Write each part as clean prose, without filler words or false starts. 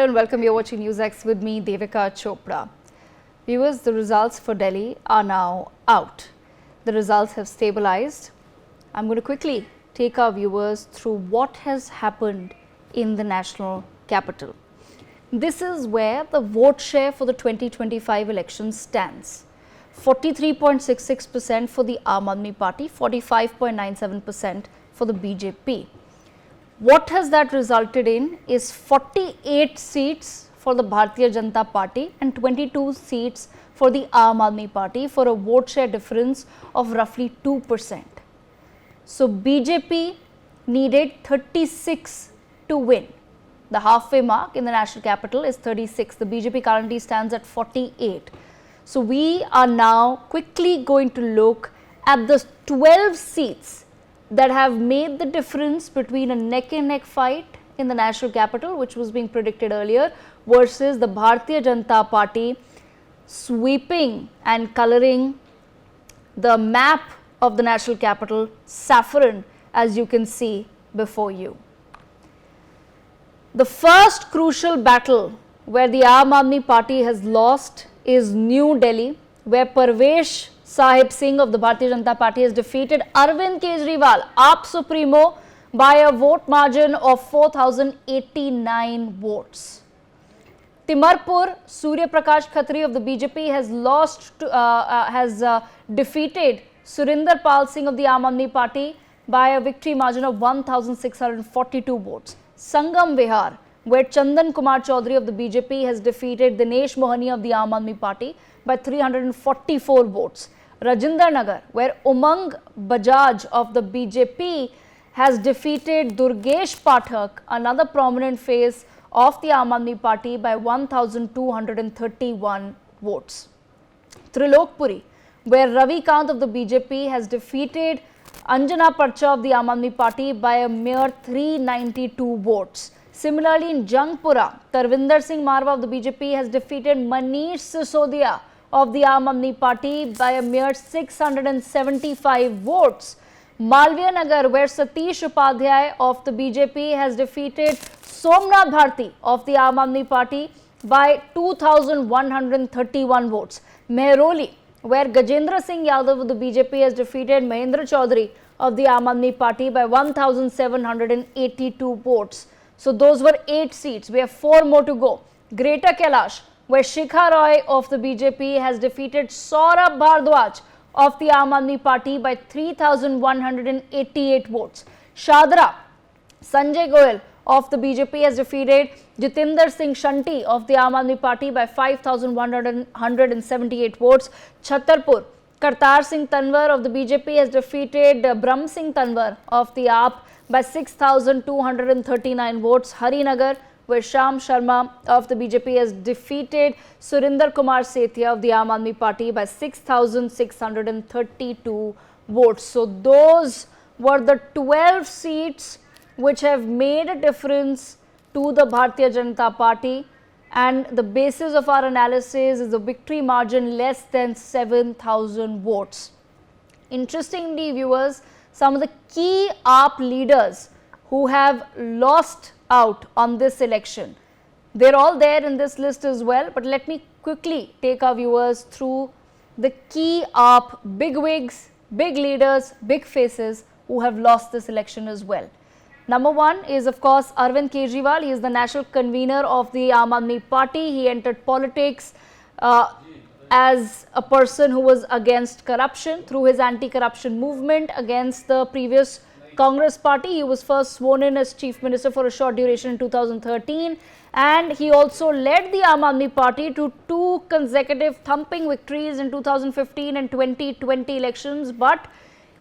and welcome. You're watching NewsX with me, Devika Chopra. Viewers, the results for Delhi are now out. The results have stabilized. I'm going to quickly take our viewers through what has happened in the national capital. This is where the vote share for the 2025 election stands. 43.66% for the Aam Aadmi Party, 45.97% for the BJP. What has that resulted in is 48 seats for the Bharatiya Janata Party and 22 seats for the Aam Aadmi Party for a vote share difference of roughly 2%. So BJP needed 36 to win. The halfway mark in the national capital is 36. The BJP currently stands at 48. So we are now quickly going to look at the 12 seats that have made the difference between a neck-and-neck fight in the national capital, which was being predicted earlier, versus the Bharatiya Janata Party sweeping and colouring the map of the national capital saffron, as you can see before you. The first crucial battle where the Aam Aadmi Party has lost is New Delhi, where Parvesh Sahib Singh of the Bharatiya Janata Party has defeated Arvind Kejriwal, AAP Supremo, by a vote margin of 4,089 votes. Timarpur, Surya Prakash Khatri of the BJP has defeated Surinder Pal Singh of the Aam Aadmi Party by a victory margin of 1,642 votes. Sangam Vihar, where Chandan Kumar Chaudhary of the BJP has defeated Dinesh Mohani of the Aam Aadmi Party by 344 votes. Rajinder Nagar, where Umang Bajaj of the BJP has defeated Durgesh Pathak, another prominent face of the Aam Aadmi Party, by 1,231 votes. Trilokpuri, where Ravi Kant of the BJP has defeated Anjana Parcha of the Aam Aadmi Party by a mere 392 votes. Similarly, in Jangpura, Tarvinder Singh Marwa of the BJP has defeated Manish Sisodia of the Aam Aadmi Party by a mere 675 votes. Malviya Nagar, where Satish Upadhyay of the BJP has defeated Somnath Bharti of the Aam Aadmi Party by 2,131 votes. Mehroli, where Gajendra Singh Yadav of the BJP has defeated Mahendra Chaudhary of the Aam Aadmi Party by 1,782 votes. So those were 8 seats. We have 4 more to go. Greater Kailash, where Shikha Roy of the BJP has defeated Saurabh Bhardwaj of the Aam Aadmi Party by 3,188 votes. Shadra, Sanjay Goyal of the BJP has defeated Jitinder Singh Shanti of the Aam Aadmi Party by 5,178 votes. Chhatarpur, Kartar Singh Tanwar of the BJP has defeated Brahm Singh Tanwar of the AAP by 6,239 votes. Harinagar, where Sham Sharma of the BJP has defeated Surinder Kumar Sethia of the Aam Aadmi Party by 6,632 votes. So those were the 12 seats which have made a difference to the Bharatiya Janata Party, and the basis of our analysis is a victory margin less than 7,000 votes. Interestingly, viewers, some of the key AAP leaders who have lost out on this election, they're all there in this list as well, but let me quickly take our viewers through the key AAP bigwigs, big leaders, big faces who have lost this election as well. Number one is, of course, Arvind Kejriwal. He is the national convener of the Aam Aadmi Party. He entered politics as a person who was against corruption through his anti-corruption movement against the previous Congress party. He was first sworn in as chief minister for a short duration in 2013, and he also led the Aam Aadmi Party to 2 consecutive thumping victories in 2015 and 2020 elections. But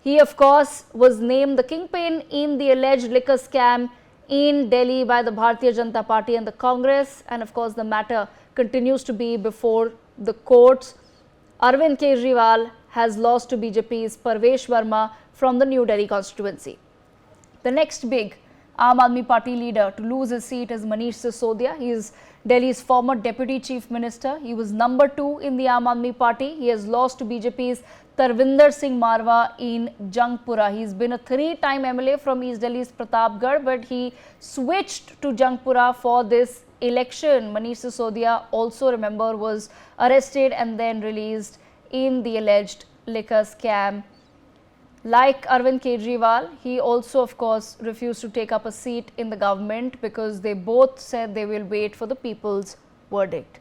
he, of course, was named the kingpin in the alleged liquor scam in Delhi by the Bharatiya Janata Party and the Congress, and of course the matter continues to be before the courts. Arvind Kejriwal has lost to BJP's Parvesh Verma from the New Delhi constituency. The next big Aam Aadmi Party leader to lose his seat is Manish Sisodia. He is Delhi's former deputy chief minister. He was number 2 in the Aam Aadmi Party. He has lost to BJP's Tarvinder Singh Marwa in Jangpura. He's been a 3-time MLA from East Delhi's Pratapgarh, but he switched to Jangpura for this election, Manish Sisodia also, remember, was arrested and then released in the alleged liquor scam. Like Arvind Kejriwal, he also, of course, refused to take up a seat in the government because they both said they will wait for the people's verdict.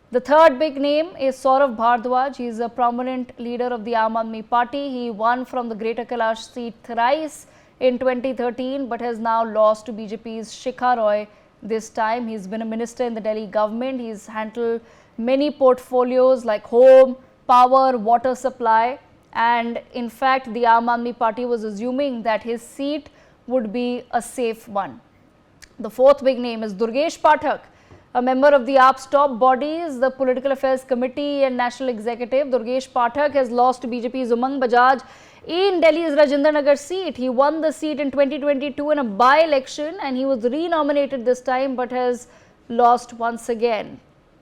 The third big name is Saurabh Bhardwaj. He is a prominent leader of the Aam Aadmi Party. He won from the Greater Kailash seat thrice in 2013 but has now lost to BJP's Shikha Roy this time. He's been a minister in the Delhi government. He's handled many portfolios like home, power, water supply, and in fact the Aam Aadmi Party was assuming that his seat would be a safe one. The fourth big name is Durgesh Pathak, a member of the AAP's top bodies, the Political Affairs Committee and National Executive. Durgesh Pathak has lost to BJP's Umang Bajaj in Delhi's Rajendra Nagar seat. He won the seat in 2022 in a by-election and he was re-nominated this time but has lost once again.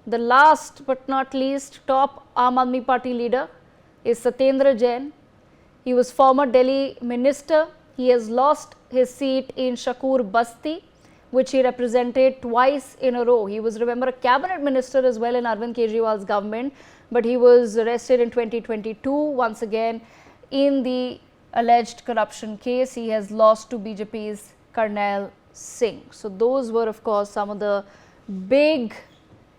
The last but not least top Aam Aadmi Party leader is Satyendra Jain. He was former Delhi minister. He has lost his seat in Shakur Basti, which he represented twice in a row. He was, remember, a cabinet minister as well in Arvind Kejriwal's government, but he was arrested in 2022 once again in the alleged corruption case. He has lost to BJP's Karnail Singh. So those were, of course, some of the big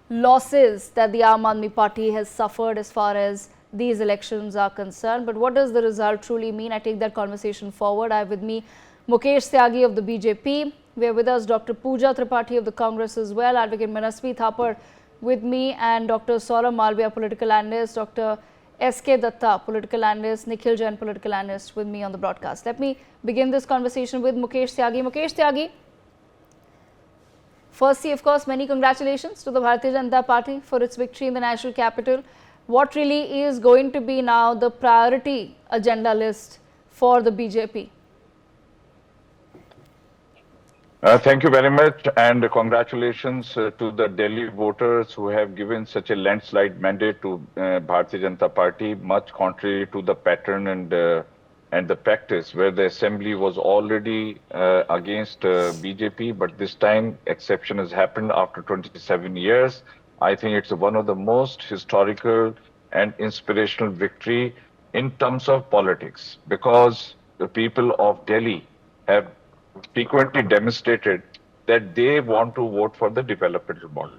losses that the Aam Aadmi Party has suffered as far as these elections are concerned. But what does the result truly mean? I take that conversation forward. I have with me Mukesh Tyagi of the BJP. We are with us Dr. Pooja Tripathi of the Congress as well, Advocate Manasvi Thapar with me, and Dr. Saurabh Malviya, political analyst, Dr. S.K. Datta, political analyst, Nikhil Jain, political analyst with me on the broadcast. Let me begin this conversation with Mukesh Tyagi. Mukesh Tyagi, firstly, of course, many congratulations to the Bharatiya Janata Party for its victory in the national capital. What really is going to be now the priority agenda list for the BJP? Thank you very much, and congratulations to the Delhi voters who have given such a landslide mandate to Bharatiya Janata Party, much contrary to the pattern and the practice, where the assembly was already against BJP, but this time exception has happened after 27 years. I think it's one of the most historical and inspirational victory in terms of politics, because the people of Delhi have frequently demonstrated that they want to vote for the developmental model.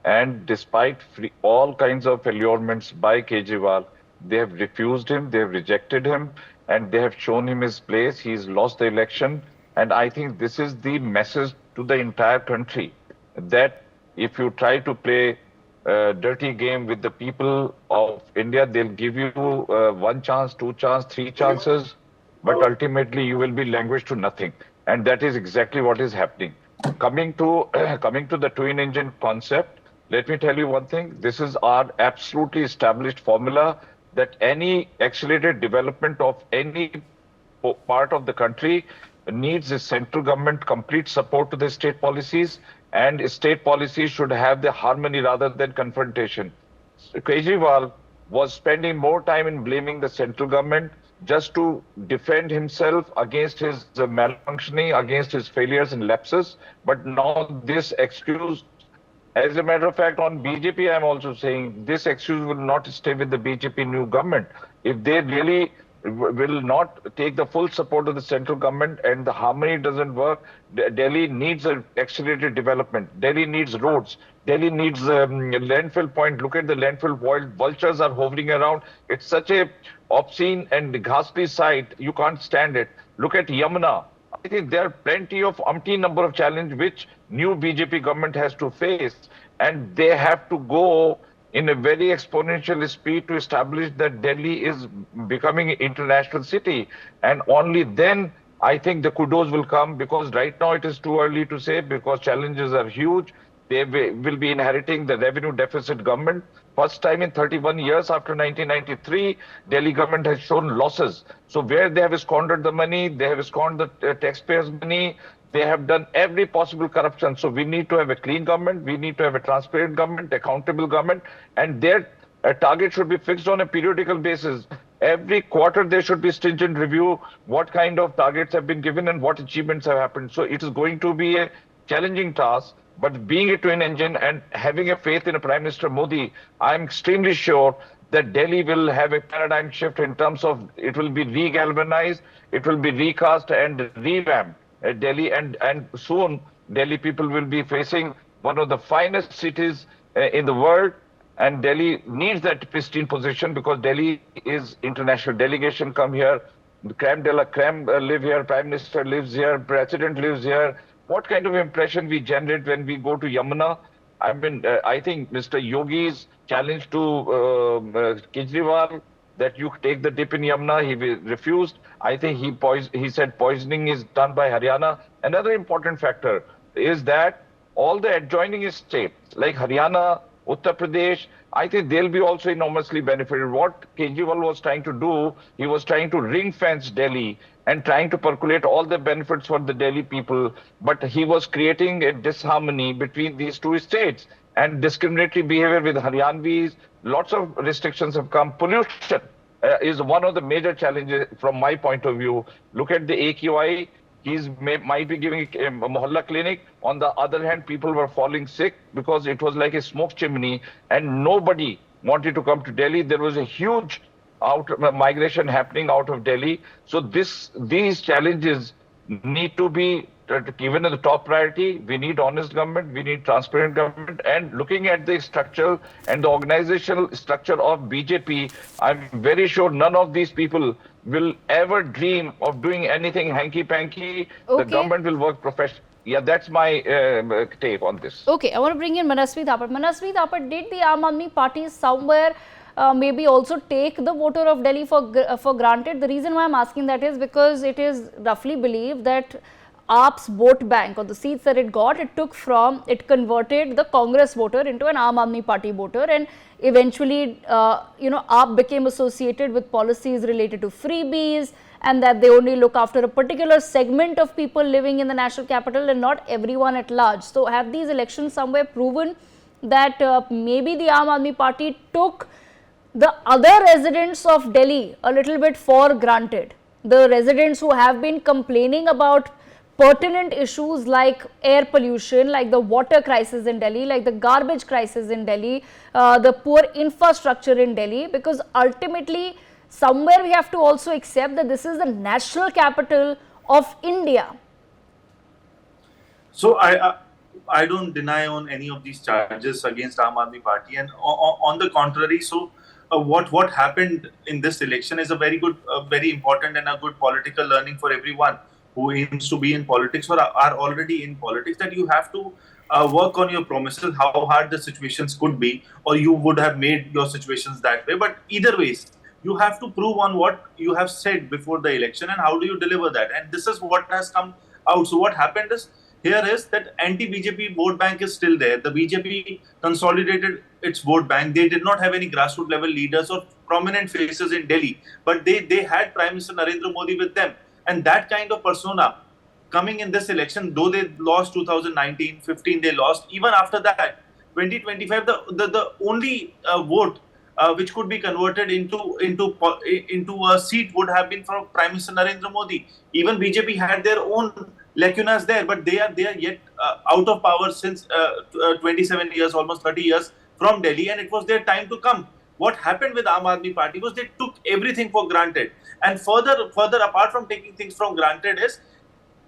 And despite all kinds of allurements by Kejriwal, they have refused him, they have rejected him, and they have shown him his place. He's lost the election. And I think this is the message to the entire country, that if you try to play a dirty game with the people of India, they'll give you one chance, two chances, three chances, but ultimately you will be languished to nothing. And that is exactly what is happening. Coming to the twin engine concept, let me tell you one thing. This is our absolutely established formula that any accelerated development of any part of the country needs a central government complete support to the state policies, and state policies should have the harmony rather than confrontation. So Kejriwal was spending more time in blaming the central government just to defend himself against his malfunctioning, against his failures and lapses. But now this excuse, as a matter of fact, on BJP, I'm also saying this excuse will not stay with the BJP new government. If they really will not take the full support of the central government and the harmony doesn't work, Delhi needs an accelerated development. Delhi needs roads. Delhi needs landfill point. Look at the landfill point. Vultures are hovering around. It's such a obscene and ghastly sight. You can't stand it. Look at Yamuna. I think there are plenty of umpteen number of challenges which new BJP government has to face, and they have to go in a very exponential speed to establish that Delhi is becoming an international city. And only then I think the kudos will come, because right now it is too early to say, because challenges are huge. They will be inheriting the revenue deficit government. First time in 31 years after 1993, Delhi government has shown losses. So where they have squandered the money, they have squandered the taxpayers' money, they have done every possible corruption. So we need to have a clean government, we need to have a transparent government, accountable government, and their target should be fixed on a periodical basis. Every quarter there should be stringent review, what kind of targets have been given and what achievements have happened. So it is going to be a challenging task. But being a twin engine and having a faith in a Prime Minister Modi, I'm extremely sure that Delhi will have a paradigm shift in terms of it will be re-galvanized, it will be recast and revamped at Delhi, and soon Delhi people will be facing one of the finest cities in the world, and Delhi needs that pristine position because Delhi is international delegation come here, the creme de la creme live here, Prime Minister lives here, President lives here. What kind of impression we generate when we go to Yamuna? I mean, I think Mr. Yogi's challenge to Kejriwal that you take the dip in Yamuna, he refused. I think he said poisoning is done by Haryana. Another important factor is that all the adjoining states like Haryana, Uttar Pradesh, I think they'll be also enormously benefited. What Kejriwal was trying to do, he was trying to ring fence Delhi and trying to percolate all the benefits for the Delhi people, but he was creating a disharmony between these two states and discriminatory behavior with Haryanvis. Lots of restrictions have come. Pollution is one of the major challenges from my point of view. Look at the AQI. Might be giving a mohalla clinic. On the other hand, people were falling sick because it was like a smoke chimney and nobody wanted to come to Delhi. There was a huge migration happening out of Delhi. So these challenges need to be given the top priority. We need honest government, we need transparent government, and looking at the structural and the organizational structure of BJP, I'm very sure none of these people will ever dream of doing anything hanky-panky. The Okay. government will work professionally. Yeah, that's my take on this. Okay, I want to bring in Manasvi Thapar. Manasvi Thapar, did the Aam Aadmi Party somewhere maybe also take the voter of Delhi for granted? The reason why I'm asking that is because it is roughly believed that AAP's vote bank, or the seats that it got, it converted the Congress voter into an Aam Aadmi Party voter, and eventually, AAP became associated with policies related to freebies, and that they only look after a particular segment of people living in the national capital and not everyone at large. So have these elections somewhere proven that maybe the Aam Aadmi Party took the other residents of Delhi a little bit for granted? The residents who have been complaining about pertinent issues like air pollution, like the water crisis in Delhi, like the garbage crisis in Delhi, the poor infrastructure in Delhi, because ultimately somewhere we have to also accept that this is the national capital of India. So I don't deny on any of these charges against Aam Aadmi Party, and on the contrary, what happened in this election is a very good, very important and a good political learning for everyone who aims to be in politics or are already in politics, that you have to work on your promises, how hard the situations could be, or you would have made your situations that way. But either ways, you have to prove on what you have said before the election and how do you deliver that. And this is what has come out. So what happened is, here is that anti-BJP vote bank is still there. The BJP consolidated its vote bank. They did not have any grassroots level leaders or prominent faces in Delhi, but they had Prime Minister Narendra Modi with them. And that kind of persona coming in this election, though they lost 2019, 15 they lost, even after that, 2025, the only vote which could be converted into a seat would have been from Prime Minister Narendra Modi. Even BJP had their own lacunas there, but they are yet out of power since 27 years, almost 30 years from Delhi, and it was their time to come. What happened with Aam Aadmi Party was they took everything for granted. And further, apart from taking things for granted, is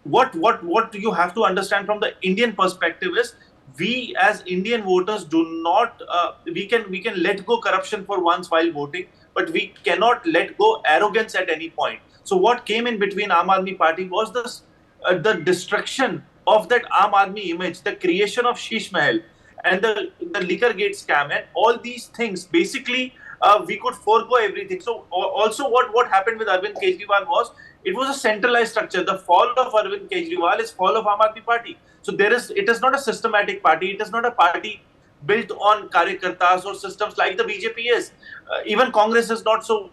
what you have to understand from the Indian perspective is, we as Indian voters do not, we can let go corruption for once while voting, but we cannot let go arrogance at any point. So what came in between Aam Aadmi Party was the destruction of that Aam Aadmi image, the creation of Sheesh Mahal and the liquor gate scam, and all these things. Basically, we could forego everything. So also what happened with Arvind Kejriwal was, it was a centralized structure. The fall of Arvind Kejriwal is fall of Aam Aadmi Party. So it is not a systematic party. It is not a party built on karyakartas or systems like the BJP is. Even Congress is not so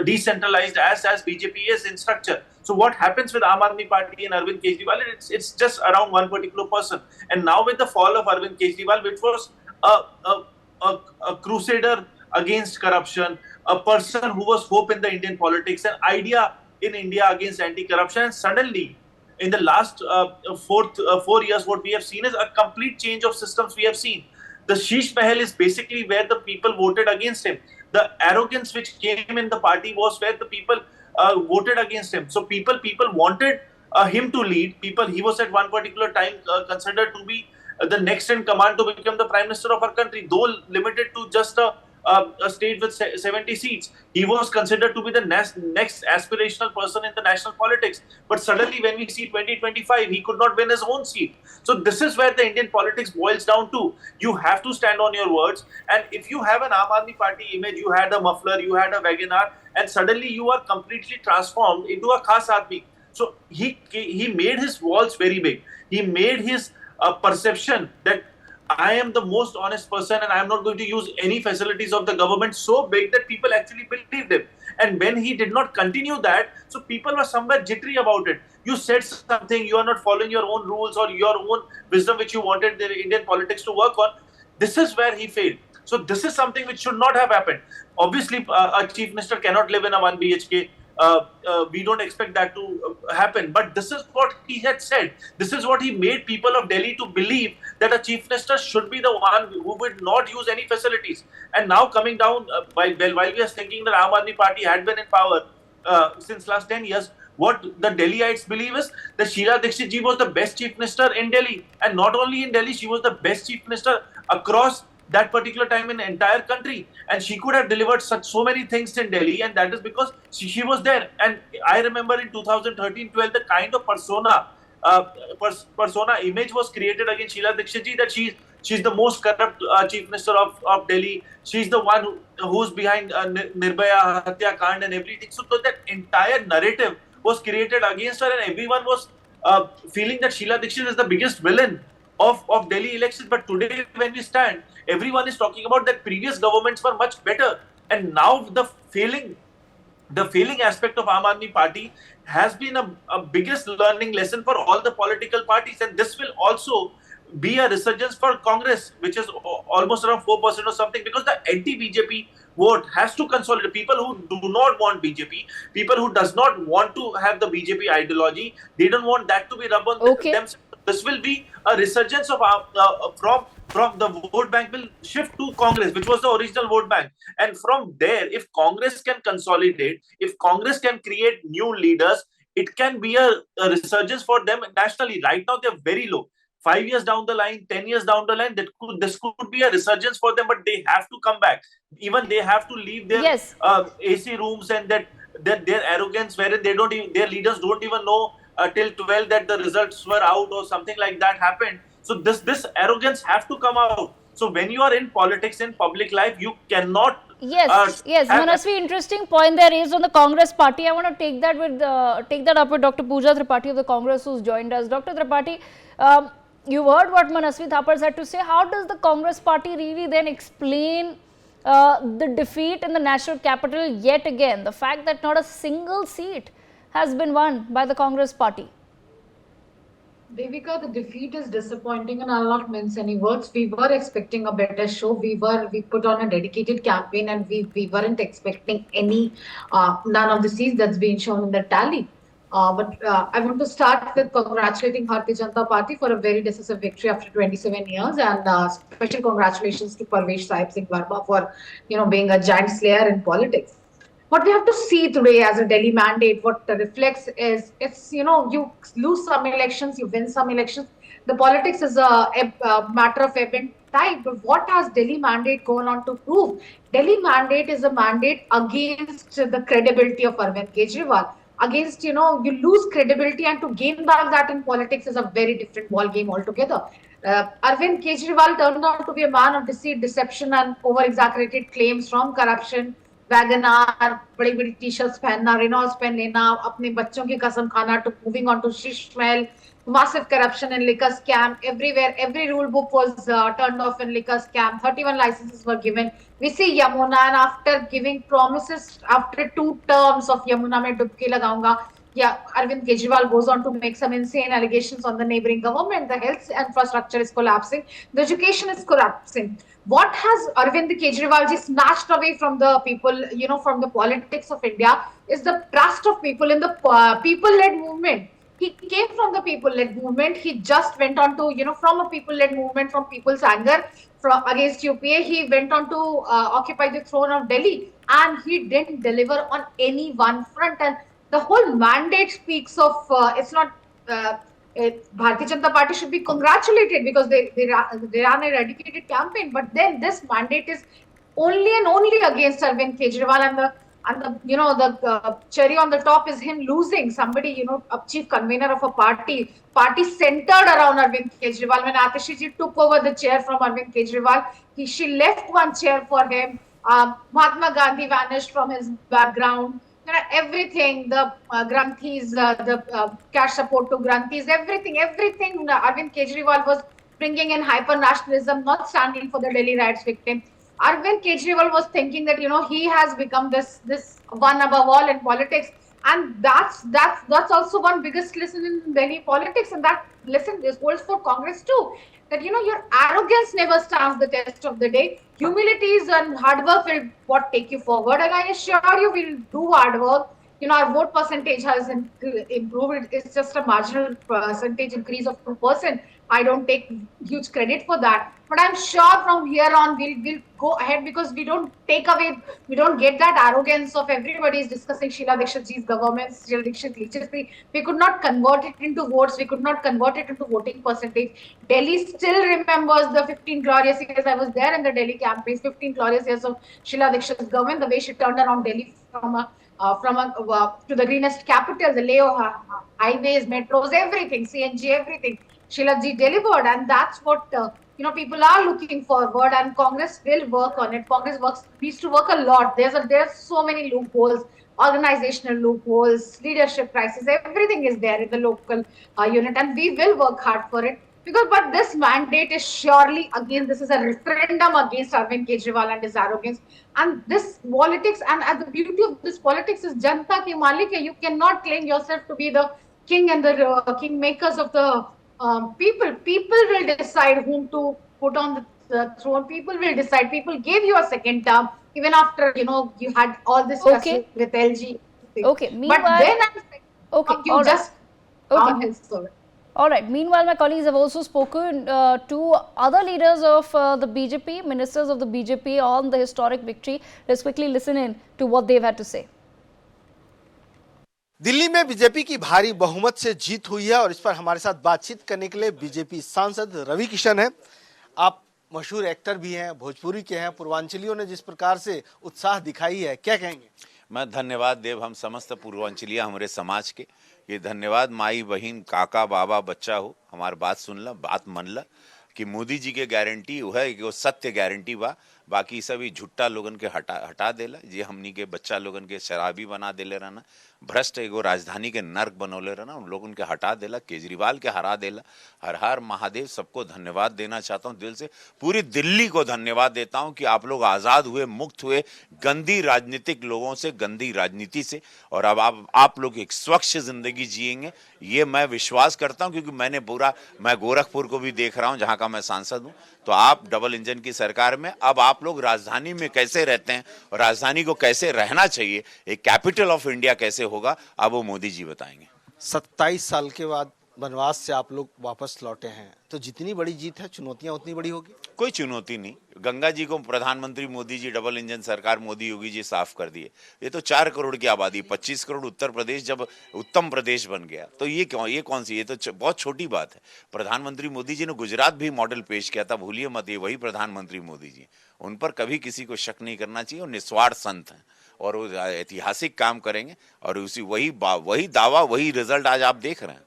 decentralized as BJP is in structure. So what happens with Aam Aadmi Party and Arvind Kejriwal, it's just around one particular person. And now with the fall of Arvind Kejriwal, which was a crusader against corruption, a person who was hope in the Indian politics, an idea in India against anti-corruption, and suddenly in the last 4 years, what we have seen is a complete change of systems we have seen. The Sheesh Mahal is basically where the people voted against him. The arrogance which came in the party was where the people voted against him. So people wanted him to lead. He was at one particular time considered to be the next in command to become the prime minister of our country, though limited to just a state with 70 seats. He was considered to be the next aspirational person in the national politics. But suddenly, when we see 2025, he could not win his own seat. So this is where the Indian politics boils down to. You have to stand on your words. And if you have an Aam Aadmi Party image, you had a muffler, you had a Wagoner, and suddenly you are completely transformed into a Khas Aadmi. So he made his walls very big. He made his perception that I am the most honest person and I am not going to use any facilities of the government so big that people actually believed him. And when he did not continue that, so people were somewhere jittery about it. You said something, you are not following your own rules or your own wisdom which you wanted the Indian politics to work on. This is where he failed. So this is something which should not have happened. Obviously, a chief minister cannot live in a 1 BHK. We don't expect that to happen. But this is what he had said. This is what he made people of Delhi to believe, that a chief minister should be the one who would not use any facilities. And now coming down, while we are thinking that Aam Aadmi Party had been in power since last 10 years, what the Delhiites believe is that Sheila Dikshit ji was the best chief minister in Delhi. And not only in Delhi, she was the best chief minister across that particular time in the entire country, and she could have delivered so many things in Delhi, and that is because she was there. And I remember in 2013-12 the kind of persona image was created against Sheila Dikshit ji, that she's the most corrupt chief minister of Delhi. She's the one who's behind Nirbhaya Hatya Kand and everything. So that entire narrative was created against her, and everyone was feeling that Sheila Dikshit is the biggest villain of Delhi elections. But today, when we stand, everyone is talking about that previous governments were much better, and now the failing aspect of Aam Aadmi Party has been a biggest learning lesson for all the political parties, and this will also be a resurgence for Congress, which is almost around 4% or something, because the anti-BJP vote has to consolidate. People who do not want BJP, people who does not want to have the BJP ideology, they don't want that to be rubbed on them. This will be a resurgence of from the vote bank will shift to Congress, which was the original vote bank. And from there, if Congress can consolidate, if Congress can create new leaders, it can be a resurgence for them nationally. Right now, they're very low. 5 years down the line, 10 years down the line, this could be a resurgence for them, but they have to come back. Even they have to leave their AC rooms and that their arrogance, wherein their leaders don't even know till 12 that the results were out or something like that happened. So this arrogance have to come out. So when you are in politics, in public life, you cannot. Yes, Manasvi, interesting point there is on the Congress party. I want to take that up with Dr. Pooja Tripathi of the Congress, who's joined us. Dr. Tripathi, you heard what Manasvi Thapar had to say. How does the Congress party really then explain the defeat in the national capital yet again? The fact that not a single seat has been won by the Congress party. Devika, the defeat is disappointing, and I'll not mince any words. We were expecting a better show. We put on a dedicated campaign, and we weren't expecting any none of the seats that's been shown in the tally. But I want to start with congratulating Bharatiya Janata Party for a very decisive victory after 27 years, and special congratulations to Parvesh Sahib Singh Verma for being a giant slayer in politics. What we have to see today as a Delhi mandate, what reflects is, it's you lose some elections, you win some elections. The politics is a matter of ebb and tide. But what has Delhi mandate gone on to prove? Delhi mandate is a mandate against the credibility of Arvind Kejriwal. Against, you lose credibility, and to gain back that in politics is a very different ball game altogether. Arvind Kejriwal turned out to be a man of deceit, deception, and over-exaggerated claims from corruption. WagonR, बड़ी बड़ी T-shirts पहनना, Reynolds पहन लेना, अपने बच्चों की कसम खाना, to moving on to Sheesh Mahal, massive corruption and liquor scam everywhere. Every rule book was turned off in liquor scam. 31 licenses were given. We see Yamuna, and after giving promises, after 2 terms of Yamuna mein dubki lagaunga, Arvind Kejriwal goes on to make some insane allegations on the neighboring government. The health infrastructure is collapsing. The education is collapsing. What has Arvind Kejriwal ji snatched away from the people, from the politics of India, is the trust of people in the people-led movement. He came from the people-led movement. He just went on to, from a people-led movement, from people's anger from against UPA, he went on to occupy the throne of Delhi, and he didn't deliver on any one front. And the whole mandate speaks of it's not. Bharatiya Janata Party should be congratulated because they ran a dedicated campaign. But then this mandate is only and only against Arvind Kejriwal, and the the cherry on the top is him losing somebody, a chief convener of a party centered around Arvind Kejriwal. When Atishi ji took over the chair from Arvind Kejriwal, she left one chair for him. Mahatma Gandhi vanished from his background. Everything, the Granthis, the cash support to Granthis, everything Arvind Kejriwal was bringing in hyper nationalism, not standing for the Delhi riots victim. Arvind Kejriwal was thinking that he has become this one above all in politics, and that's also one biggest lesson in Delhi politics, and that lesson this holds for Congress too. That your arrogance never stands the test of the day. Humility and hard work will what take you forward, and I assure you, we'll do hard work. Our vote percentage has improved. It's just a marginal percentage increase of 2%. I don't take huge credit for that, but I'm sure from here on we'll go ahead, because we don't get that arrogance of everybody's discussing Sheila Dikshit ji's government, Sheila Dikshit leadership. We could not convert it into votes. We could not convert it into voting percentage. Delhi still remembers the 15 glorious years. I was there in the Delhi campaigns. 15 glorious years of Sheila Dikshit's government. The way she turned around Delhi from to the greenest capital, the layover highways, metros, everything, CNG, everything. Sheila ji delivered, and that's what people are looking forward, and Congress will work on it. Congress needs to work a lot. There's so many loopholes, organizational loopholes, leadership crisis, everything is there in the local unit, and we will work hard for it. But this mandate is surely, again, this is a referendum against Arvind Kejriwal and his arrogance. And this politics, and the beauty of this politics is Janta ki Malik hai. You cannot claim yourself to be the king and the kingmakers of the people. People will decide whom to put on the throne. People will decide. People gave you a second term, even after, you had all this Okay. with LG. Okay. But Meanwhile, then okay. you All right. just Okay. downhill story. All right. Meanwhile, my colleagues have also spoken to other leaders of the BJP, ministers of the BJP, on the historic victory. Let's quickly listen in to what they've had to say. Delhi में BJP की भारी बहुमत से जीत हुई है और इस पर हमारे साथ बातचीत करने के लिए बीजेपी सांसद रवि किशन हैं। आप मशहूर एक्टर भी हैं, भोजपुरी के हैं। पूर्वांचलियों ने जिस प्रकार से उत्साह दिखाई है, क्या कहेंगे? मैं धन्यवाद देव हम समस्त पूर्वांचलिया हमारे समाज के। ये धन्यवाद माई बहन काका बाबा बच्चा हो हमार बात सुनला, बात मनला कि मोदी जी के गारंटी है कि वो सत्य गारंटी बा, बाकी सभी झुट्टा लोगन के हटा देला। ये हमनी के बच्चा लोगन के शराबी बना देले रहना, भ्रष्ट एगो राजधानी के नर्क बनौले रहना, उन लोगन के हटा देला, केजरीवाल के हरा देला। हर हर महादेव। सबको धन्यवाद देना चाहता हूँ दिल से। पूरी दिल्ली को धन्यवाद देता हूँ कि आप लोग आज़ाद हुए, मुक्त हुए गंदी राजनीतिक लोगों से, गंदी राजनीति से, और अब आप लोग एक स्वच्छ जिंदगी जिएंगे, ये मैं विश्वास करता हूँ। क्योंकि मैं गोरखपुर को भी देख रहा हूँ, जहाँ का मैं सांसद हूँ। तो आप डबल इंजन की सरकार में अब आप लोग राजधानी में कैसे रहते हैं और राजधानी को कैसे रहना चाहिए, एक कैपिटल ऑफ इंडिया कैसे होगा, अब वो मोदी जी बताएंगे। 27 साल के बाद वनवास से आप लोग वापस लौटे हैं, तो जितनी बड़ी जीत है, चुनौतियां उतनी बड़ी होगी? कोई चुनौती नहीं। गंगा जी को प्रधानमंत्री मोदी जी, डबल इंजन सरकार मोदी योगी जी साफ कर दिए। ये तो 4 करोड़ की आबादी, 25 करोड़ उत्तर प्रदेश जब उत्तम प्रदेश बन गया, तो ये कौन सी, ये तो बहुत छोटी बात है। प्रधानमंत्री मोदी जी ने गुजरात भी मॉडल पेश किया था, भूलिए मत, ये वही प्रधानमंत्री मोदी जी। उन पर कभी किसी को शक नहीं करना चाहिए। वो निस्वार्थ संत हैं और वो ऐतिहासिक काम करेंगे, और वही दावा, वही रिजल्ट आज आप देख रहे हैं।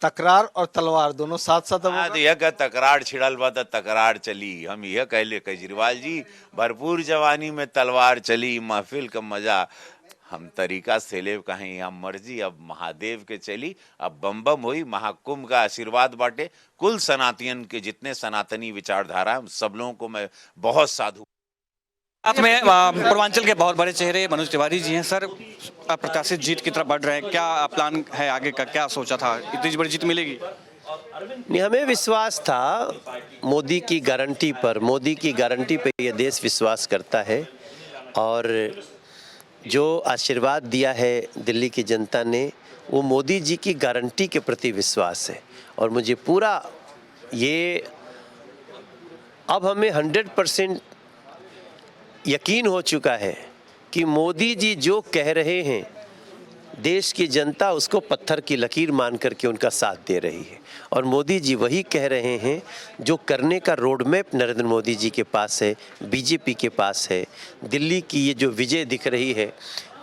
तकरार और तलवार दोनों साथ साथ तो यह कह तकरार छिड़ल बा तकरार चली। हम यह कहले केजरीवाल जी, भरपूर जवानी में तलवार चली, महफिल का मजा हम तरीका सेलेब कहें यहाँ मर्जी, अब महादेव के चली। अब बम बम हुई, महाकुंभ का आशीर्वाद बांटे कुल सनातनियन के, जितने सनातनी विचारधारा, सब लोगों को मैं बहुत साधु। साथ में पूर्वांचल के बहुत बड़े चेहरे मनोज तिवारी जी हैं। सर, अप्रत्याशित जीत की तरफ बढ़ रहे हैं, क्या प्लान है आगे का, क्या सोचा था, इतनी बड़ी जीत मिलेगी? नहीं, हमें विश्वास था मोदी की गारंटी पर। मोदी की गारंटी पे ये देश विश्वास करता है, और जो आशीर्वाद दिया है दिल्ली की जनता ने, वो मोदी जी की गारंटी के प्रति विश्वास है। और मुझे पूरा ये अब हमें 100% यकीन हो चुका है कि मोदी जी जो कह रहे हैं देश की जनता उसको पत्थर की लकीर मान करके उनका साथ दे रही है। और मोदी जी वही कह रहे हैं जो करने का रोड मैप नरेंद्र मोदी जी के पास है, बीजेपी के पास है। दिल्ली की ये जो विजय दिख रही है,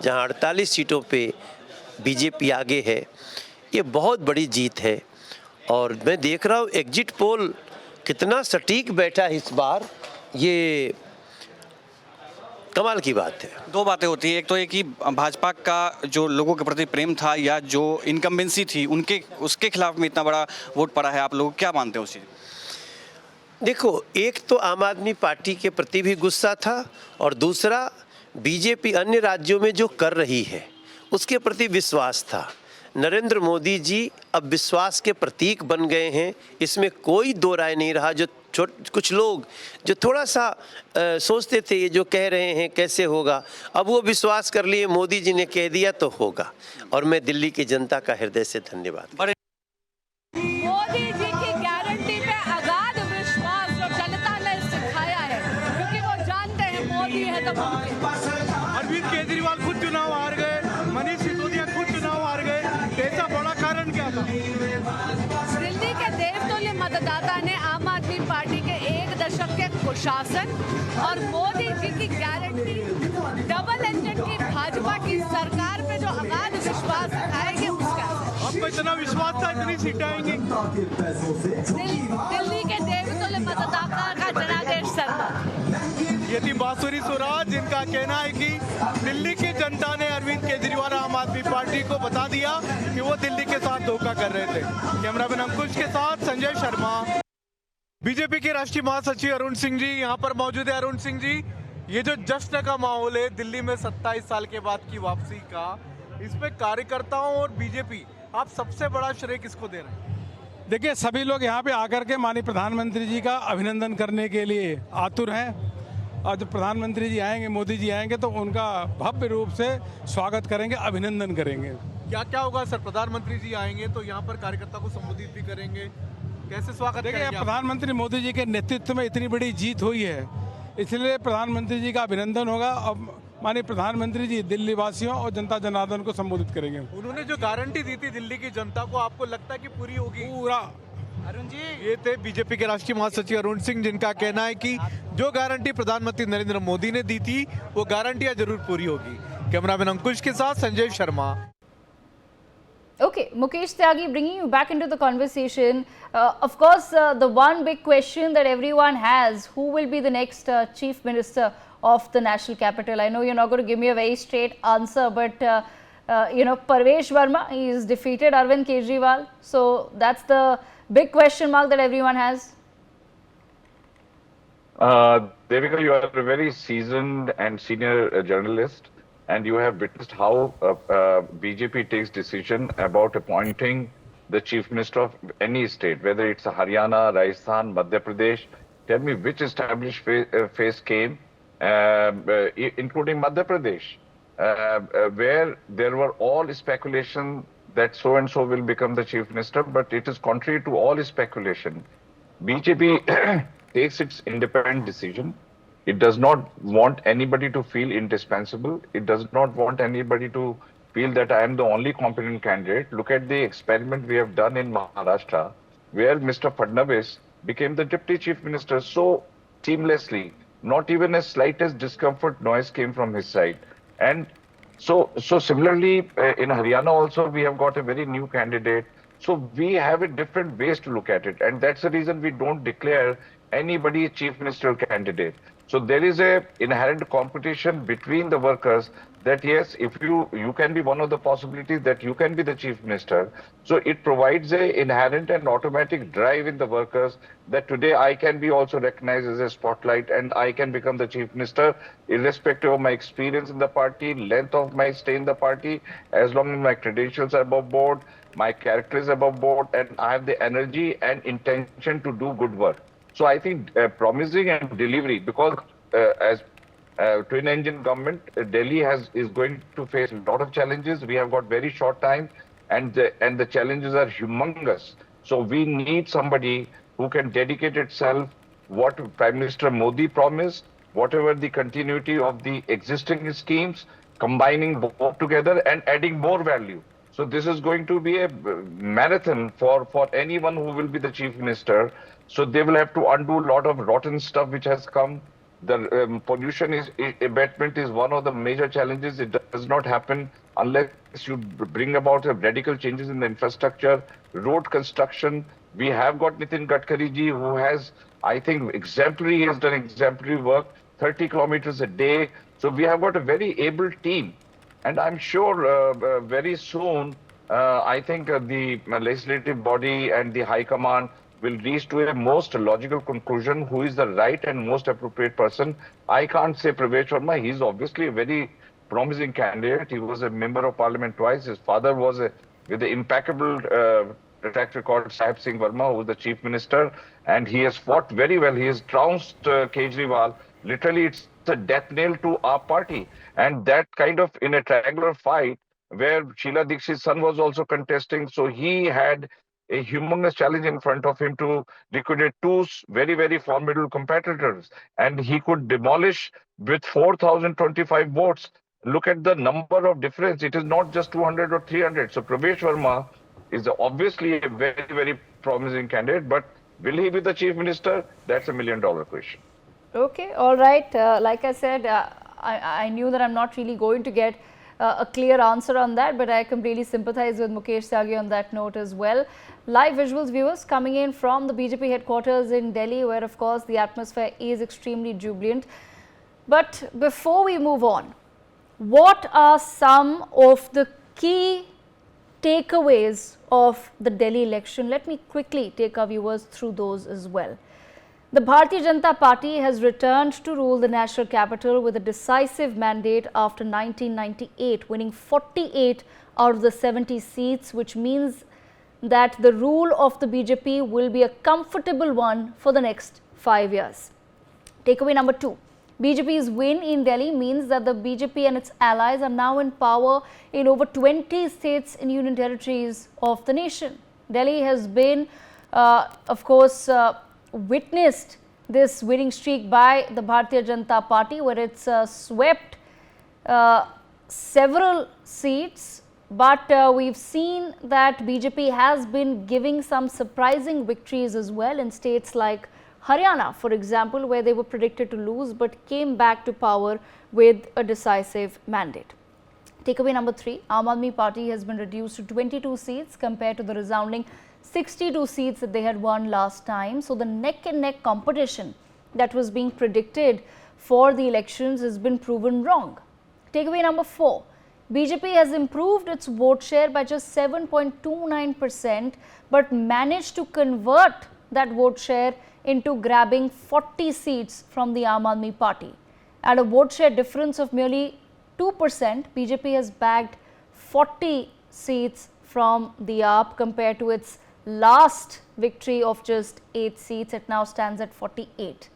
जहां 48 सीटों पे बीजेपी आगे है, ये बहुत बड़ी जीत है। और मैं देख रहा हूँ एग्जिट पोल कितना सटीक बैठा है इस बार, ये कमाल की बात है। दो बातें होती है, एक तो ये कि भाजपा का जो लोगों के प्रति प्रेम था या जो इनकम्बेंसी थी उसके खिलाफ में इतना बड़ा वोट पड़ा है, आप लोग क्या मानते हैं उस चीज़? देखो, एक तो आम आदमी पार्टी के प्रति भी गुस्सा था और दूसरा बीजेपी अन्य राज्यों में जो कर रही है उसके प्रति विश्वास था। नरेंद्र मोदी जी अब विश्वास के प्रतीक बन गए हैं, इसमें कोई दो राय नहीं रहा। जो कुछ लोग जो थोड़ा सा सोचते थे ये जो कह रहे हैं कैसे होगा, अब वो विश्वास कर लिए, मोदी जी ने कह दिया तो होगा। और मैं दिल्ली की जनता का हृदय से धन्यवाद। मोदी जी की गारंटी पे अगाध विश्वास जो जनता ने सिखाया है, क्योंकि वो जानते हैं मोदी है तो अरविंद केजरीवाल खुद चुनाव हार गए, मनीष सिसोदिया खुद चुनाव हार गए, ऐसा बड़ा कारण क्या था? दिल्ली के देवतुल्य मतदाता ने आम आदमी पार्टी के 1 दशक के कुशासन और मोदी जी की गारंटी, डबल इंजन की भाजपा की सरकार पे जो अगाध विश्वास दिखाएंगे उसका। आपको इतना विश्वास था इतनी सीटें आएंगी? दिल्ली के देवतुल्य मतदाता का जनादेश शर्मा। ये थी बांसुरी स्वराज, जिनका कहना है कि दिल्ली की जनता ने अरविंद केजरीवाल आम आदमी पार्टी को बता दिया कि वो दिल्ली के साथ धोखा कर रहे थे। कैमरामैन अंकुश के साथ संजय शर्मा। बीजेपी के राष्ट्रीय महासचिव अरुण सिंह जी यहाँ पर मौजूद है। अरुण सिंह जी, ये जो जश्न का माहौल है दिल्ली में 27 साल के बाद की वापसी का, इसमें कार्यकर्ताओं और बीजेपी, आप सबसे बड़ा श्रेय किसको दे रहे हैं? देखिए, सभी लोग यहाँ पे आकर के माननीय प्रधानमंत्री जी का अभिनंदन करने के लिए आतुर हैं। और जब प्रधानमंत्री जी आएंगे, मोदी जी आएंगे तो उनका भव्य रूप से स्वागत करेंगे, अभिनंदन करेंगे। क्या क्या होगा सर? प्रधानमंत्री जी आएंगे तो यहाँ पर कार्यकर्ता को संबोधित भी करेंगे, कैसे स्वागत करेंगे? देखिए, प्रधानमंत्री मोदी जी के नेतृत्व में इतनी बड़ी जीत हुई है, इसलिए प्रधानमंत्री जी का अभिनंदन होगा। अब माननीय प्रधानमंत्री जी दिल्ली वासियों और जनता जनार्दन को संबोधित करेंगे। उन्होंने जो गारंटी दी थी दिल्ली की जनता को, आपको लगता है कि पूरी होगी? पूरा। अरुण जी, ये थे बीजेपी के राष्ट्रीय महासचिव अरुण सिंह, जिनका कहना है कि जो गारंटी प्रधानमंत्री नरेंद्र मोदी ने दी थी वो गारंटियां जरूर पूरी होगी। कैमरामैन अंकुश के साथ Sanjay Sharma. Okay, Mukesh Tyagi, bringing you back into the conversation. Of course, the one big question that everyone has, who will be the next Chief Minister of the national capital? I know you're not going to give me a very straight answer, but Parvesh Verma, he's defeated Arvind Kejriwal. So that's the big question mark that everyone has. Devika, you are a very seasoned and senior journalist, and you have witnessed how BJP takes decision about appointing the chief minister of any state, whether it's Haryana, Rajasthan, Madhya Pradesh. Tell me which established phase came, including Madhya Pradesh, where there were all speculation that so and so will become the chief minister, but it is contrary to all speculation. BJP takes its independent decision. It does not want anybody to feel indispensable. It does not want anybody to feel that I am the only competent candidate. Look at the experiment we have done in Maharashtra, where Mr. Fadnavis became the deputy chief minister so seamlessly. Not even a slightest discomfort noise came from his side. And so similarly, in Haryana also, we have got a very new candidate. So we have a different ways to look at it. And that's the reason we don't declare anybody chief ministerial candidate. So there is a inherent competition between the workers that yes, if you can be one of the possibilities that you can be the chief minister. So it provides a inherent and automatic drive in the workers that today I can be also recognized as a spotlight and I can become the chief minister irrespective of my experience in the party, length of my stay in the party, as long as my credentials are above board, my character is above board, and I have the energy and intention to do good work. So I think promising and delivery, because as twin engine government, Delhi is going to face a lot of challenges. We have got very short time, and the challenges are humongous. So we need somebody who can dedicate itself what Prime Minister Modi promised, whatever the continuity of the existing schemes, combining both together and adding more value. So this is going to be a marathon for anyone who will be the chief minister. So they will have to undo a lot of rotten stuff which has come. The pollution abatement is one of the major challenges. It does not happen unless you bring about radical changes in the infrastructure, road construction. We have got Nitin Gadkari ji, who has, I think, he has done exemplary work, 30 kilometers a day. So we have got a very able team. And I'm sure very soon, I think the legislative body and the High Command will reach to a most logical conclusion who is the right and most appropriate person. I can't say Pravesh Verma. He's obviously a very promising candidate. He was a member of parliament twice. His father was with the impeccable track record, Sahib Singh Verma, who was the chief minister, and he has fought very well. He has trounced Kejriwal. Literally, it's a death nail to our party. And that kind of in a triangular fight where Sheila Dikshit's son was also contesting, so he had a humongous challenge in front of him to liquidate two very, very formidable competitors. And he could demolish with 4,025 votes. Look at the number of difference. It is not just 200 or 300. So Pravesh Verma is obviously a very, very promising candidate. But will he be the chief minister? That's $1 million question. Okay, all right. Like I said, I knew that I'm not really going to get a clear answer on that, but I completely sympathize with Mukesh Tyagi on that note as well. Live visuals, viewers, coming in from the BJP headquarters in Delhi, where of course the atmosphere is extremely jubilant. But before we move on, what are some of the key takeaways of the Delhi election? Let me quickly take our viewers through those as well. The Bharatiya Janata Party has returned to rule the national capital with a decisive mandate after 1998, winning 48 out of the 70 seats, which means that the rule of the BJP will be a comfortable one for the next 5 years. Takeaway number 2. BJP's win in Delhi means that the BJP and its allies are now in power in over 20 states and union territories of the nation. Delhi has been, of course, witnessed this winning streak by the Bharatiya Janata Party, where it's swept several seats, but we've seen that BJP has been giving some surprising victories as well in states like Haryana, for example, where they were predicted to lose but came back to power with a decisive mandate. Takeaway number 3, Aam Aadmi Party has been reduced to 22 seats compared to the resounding 62 seats that they had won last time. So the neck and neck competition that was being predicted for the elections has been proven wrong. Takeaway number 4, BJP has improved its vote share by just 7.29%, but managed to convert that vote share into grabbing 40 seats from the Aam Aadmi Party. At a vote share difference of merely 2%, BJP has bagged 40 seats from the AAP compared to its last victory of just 8 seats. It now stands at 48.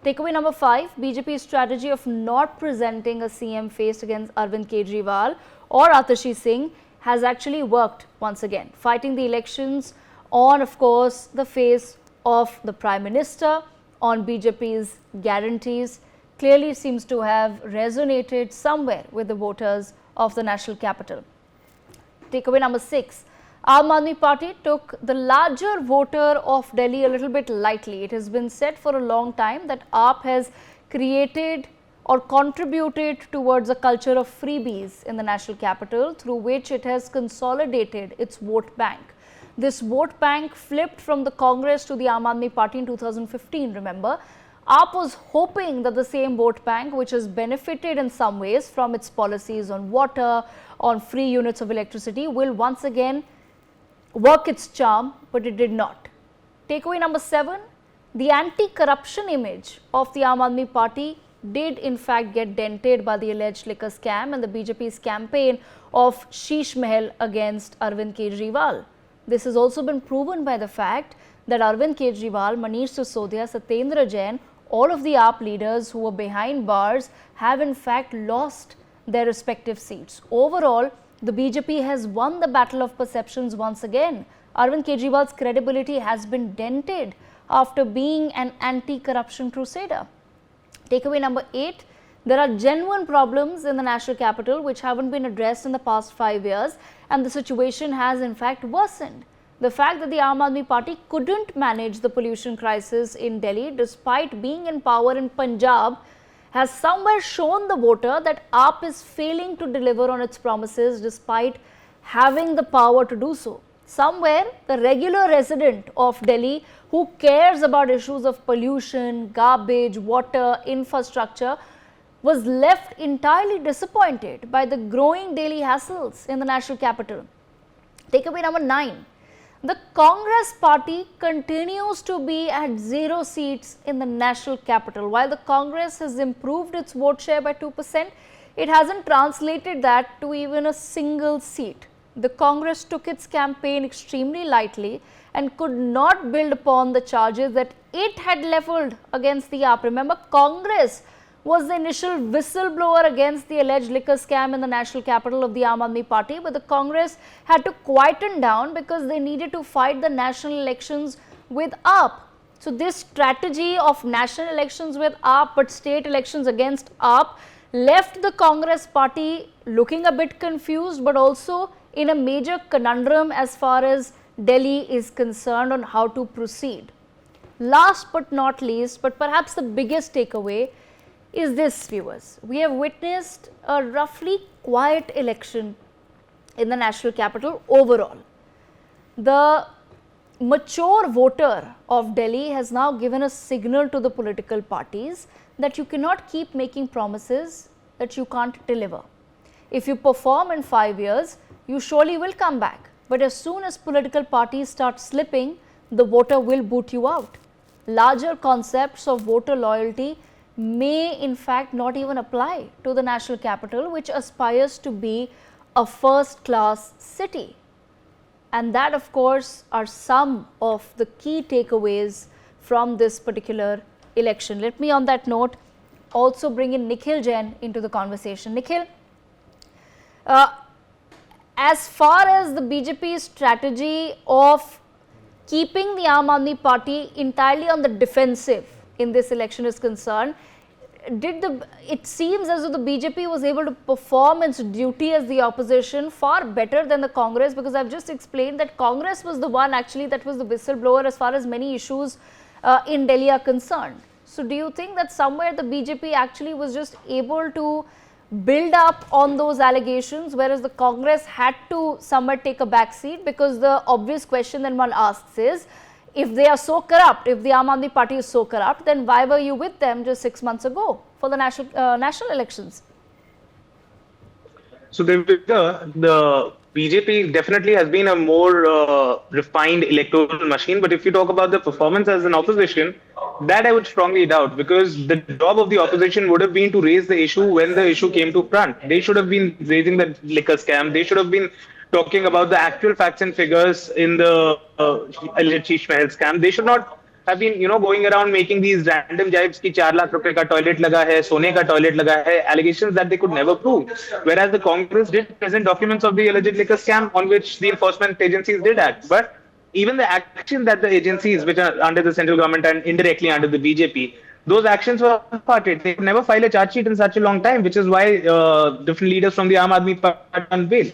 Takeaway number 5, BJP's strategy of not presenting a CM face against Arvind Kejriwal or Atashi Singh has actually worked once again, fighting the elections on, of course, the face of the Prime Minister, on BJP's guarantees, clearly seems to have resonated somewhere with the voters of the national capital. Takeaway number 6, Aam Aadmi Party took the larger voter of Delhi a little bit lightly. It has been said for a long time that AAP has created or contributed towards a culture of freebies in the national capital, through which it has consolidated its vote bank. This vote bank flipped from the Congress to the Aam Aadmi Party in 2015, remember. AAP was hoping that the same vote bank, which has benefited in some ways from its policies on water, on free units of electricity, will once again work its charm, but it did not. Takeaway number 7, the anti-corruption image of the Aam Aadmi Party did in fact get dented by the alleged liquor scam and the BJP's campaign of Sheesh Mahal against Arvind Kejriwal. This has also been proven by the fact that Arvind Kejriwal, Manish Sisodia, Satyendra Jain, all of the AAP leaders who were behind bars have in fact lost their respective seats. Overall, The BJP has won the battle of perceptions once again. Arvind Kejriwal's credibility has been dented after being an anti-corruption crusader. Takeaway number 8. There are genuine problems in the national capital which haven't been addressed in the past 5 years, and the situation has in fact worsened. The fact that the Aam Aadmi Party couldn't manage the pollution crisis in Delhi despite being in power in Punjab has somewhere shown the voter that AAP is failing to deliver on its promises despite having the power to do so. Somewhere, the regular resident of Delhi who cares about issues of pollution, garbage, water, infrastructure was left entirely disappointed by the growing daily hassles in the national capital. Takeaway number 9. The Congress party continues to be at 0 seats in the national capital. While the Congress has improved its vote share by 2%, it hasn't translated that to even a single seat. The Congress took its campaign extremely lightly and could not build upon the charges that it had leveled against the AAP. Remember, Congress was the initial whistleblower against the alleged liquor scam in the national capital of the Aam Aadmi Party, but the Congress had to quieten down because they needed to fight the national elections with AAP. So this strategy of national elections with AAP but state elections against AAP left the Congress party looking a bit confused, but also in a major conundrum as far as Delhi is concerned on how to proceed. Last but not least, but perhaps the biggest takeaway is this, viewers. We have witnessed a roughly quiet election in the national capital overall. The mature voter of Delhi has now given a signal to the political parties that you cannot keep making promises that you can't deliver. If you perform in 5 years, you surely will come back. But as soon as political parties start slipping, the voter will boot you out. Larger concepts of voter loyalty may in fact not even apply to the national capital, which aspires to be a first-class city. And that, of course, are some of the key takeaways from this particular election. Let me, on that note, also bring in Nikhil Jain into the conversation. Nikhil, as far as the BJP's strategy of keeping the Aam Aadmi Party entirely on the defensive in this election is concerned, it seems as though the BJP was able to perform its duty as the opposition far better than the Congress, because I've just explained that Congress was the one actually that was the whistleblower as far as many issues in Delhi are concerned. So do you think that somewhere the BJP actually was just able to build up on those allegations, whereas the Congress had to somewhere take a back seat? Because the obvious question then one asks is, if they are so corrupt, if the Aam Aadmi Party is so corrupt, then why were you with them just 6 months ago for the national elections? So the BJP definitely has been a more refined electoral machine. But if you talk about the performance as an opposition, that I would strongly doubt, because the job of the opposition would have been to raise the issue when the issue came to front. They should have been raising the liquor scam. They should have been talking about the actual facts and figures in the alleged Sheesh Mahal scam. They should not have been, going around making these random jibes ki 4 lakh rupees ka toilet laga hai, sone ka toilet laga hai, allegations that they could never prove. Whereas the Congress did present documents of the alleged liquor scam on which the enforcement agencies did act. But even the action that the agencies, which are under the central government and indirectly under the BJP, those actions were parted. They could never file a charge sheet in such a long time, which is why different leaders from the Aam Aadmi Party are on bail.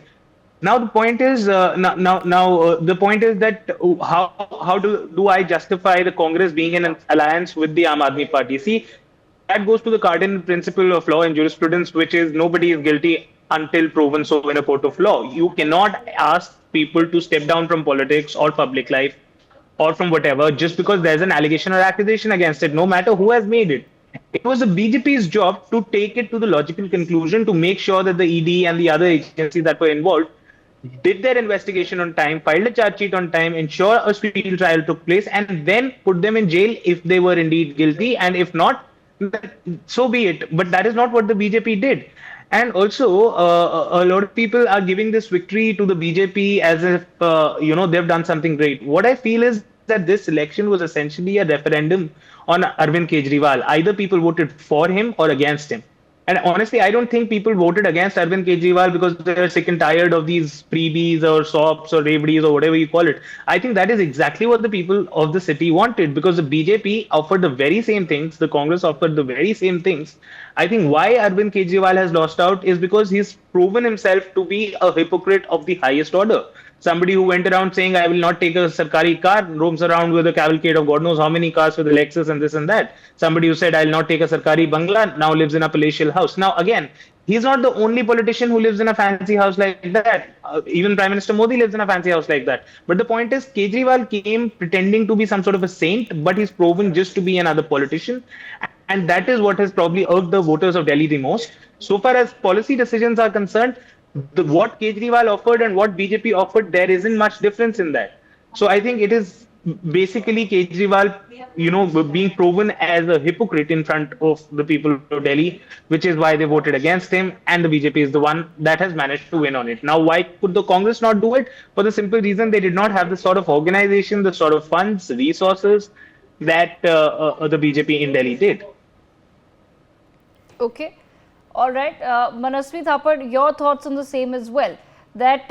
Now the point is, the point is that how do I justify the Congress being in an alliance with the Aam Aadmi Party? See, that goes to the cardinal principle of law and jurisprudence, which is nobody is guilty until proven so in a court of law. You cannot ask people to step down from politics or public life or from whatever just because there's an allegation or accusation against it, no matter who has made it. It was the BJP's job to take it to the logical conclusion, to make sure that the ED and the other agencies that were involved did their investigation on time, filed a charge sheet on time, ensure a speedy trial took place, and then put them in jail if they were indeed guilty, and if not, so be it. But that is not what the BJP did. And also, a lot of people are giving this victory to the BJP as if, they've done something great. What I feel is that this election was essentially a referendum on Arvind Kejriwal. Either people voted for him or against him. And honestly, I don't think people voted against Arvind Kejriwal because they're sick and tired of these freebies or sops or rebdies or whatever you call it. I think that is exactly what the people of the city wanted, because the BJP offered the very same things, the Congress offered the very same things. I think why Arvind Kejriwal has lost out is because he's proven himself to be a hypocrite of the highest order. Somebody who went around saying, I will not take a Sarkari car, roams around with a cavalcade of God knows how many cars with a Lexus and this and that. Somebody who said, I'll not take a Sarkari Bangla, now lives in a palatial house. Now, again, he's not the only politician who lives in a fancy house like that. Even Prime Minister Modi lives in a fancy house like that. But the point is, Kejriwal came pretending to be some sort of a saint, but he's proven just to be another politician. And that is what has probably irked the voters of Delhi the most. So far as policy decisions are concerned, what Kejriwal offered and what BJP offered, there isn't much difference in that. So I think it is basically Kejriwal, being proven as a hypocrite in front of the people of Delhi, which is why they voted against him, and the BJP is the one that has managed to win on it. Now, why could the Congress not do it? For the simple reason they did not have the sort of organization, the sort of funds, resources that the BJP in Delhi did. Okay. All right. Manasvi Thapar, your thoughts on the same as well. That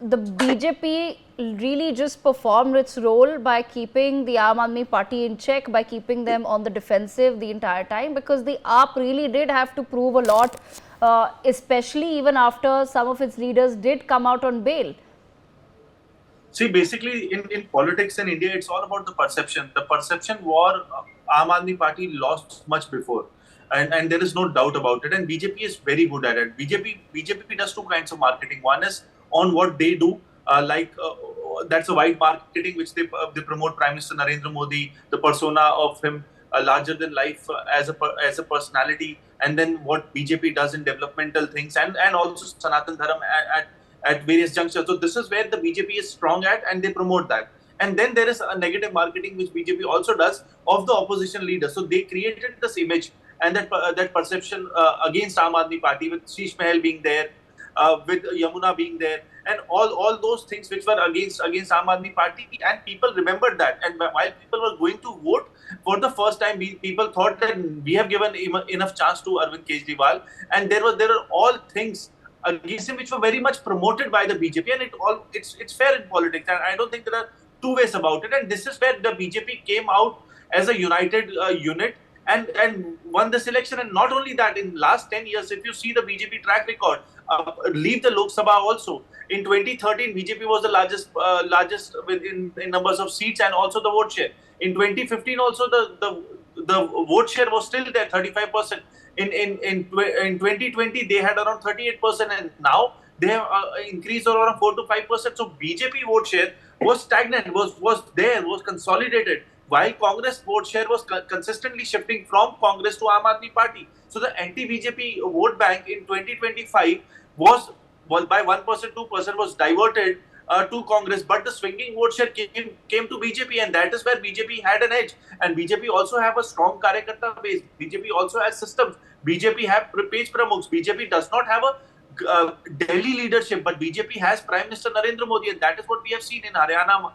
the BJP really just performed its role by keeping the Aam Aadmi Party in check, by keeping them on the defensive the entire time, because the AAP really did have to prove a lot, especially even after some of its leaders did come out on bail. See, basically, in politics in India, it's all about the perception. The perception war, Aam Aadmi Party lost much before. And there is no doubt about it. And BJP is very good at it. BJP does two kinds of marketing. One is on what they do, that's a wide marketing which they promote Prime Minister Narendra Modi, the persona of him, larger than life as a personality, and then what BJP does in developmental things, and also Sanatan Dharam at various junctures. So this is where the BJP is strong at, and they promote that. And then there is a negative marketing which BJP also does of the opposition leaders. So they created this image and that perception against Aam Aadmi Party, with Sheesh Mahal being there, with Yamuna being there, and all those things which were against Aam Aadmi Party, and people remembered that. And while people were going to vote for the first time, people thought that we have given enough chance to Arvind Kejriwal, and there are all things against him which were very much promoted by the BJP, and it's fair in politics, and I don't think there are two ways about it. And this is where the BJP came out as a united unit and won this election. And not only that, in last 10 years, if you see the BJP track record, leave the Lok Sabha also. In 2013, BJP was the largest in numbers of seats and also the vote share. In 2015, also the vote share was still there, 35%. In 2020, they had around 38%, and now they have increased around 4 to 5%. So BJP vote share was stagnant, was consolidated, while Congress vote share was consistently shifting from Congress to Aam Aadmi Party. So the anti-BJP vote bank in 2025 was by 1%, 2% was diverted to Congress, but the swinging vote share came to BJP, and that is where BJP had an edge. And BJP also have a strong Karyakarta base. BJP also has systems. BJP have page pramukhs. BJP does not have a Delhi leadership, but BJP has Prime Minister Narendra Modi, and that is what we have seen in Haryana,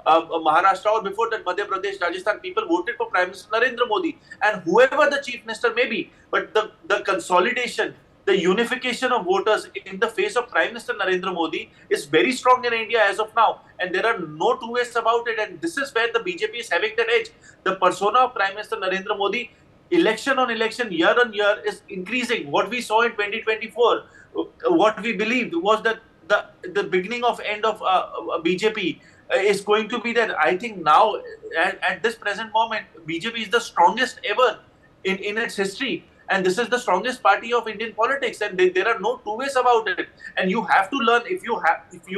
Maharashtra, or before that Madhya Pradesh, Rajasthan. People voted for Prime Minister Narendra Modi, and whoever the chief minister may be, but the consolidation, the unification of voters in the face of Prime Minister Narendra Modi is very strong in India as of now, and there are no two ways about it. And this is where the BJP is having that edge. The persona of Prime Minister Narendra Modi, election on election, year on year, is increasing. What we saw in 2024, what we believed was that the beginning of end of BJP is going to be there. I think now, at this present moment, BJP is the strongest ever in its history. And this is the strongest party of Indian politics, and there are no two ways about it. And you have to learn, if you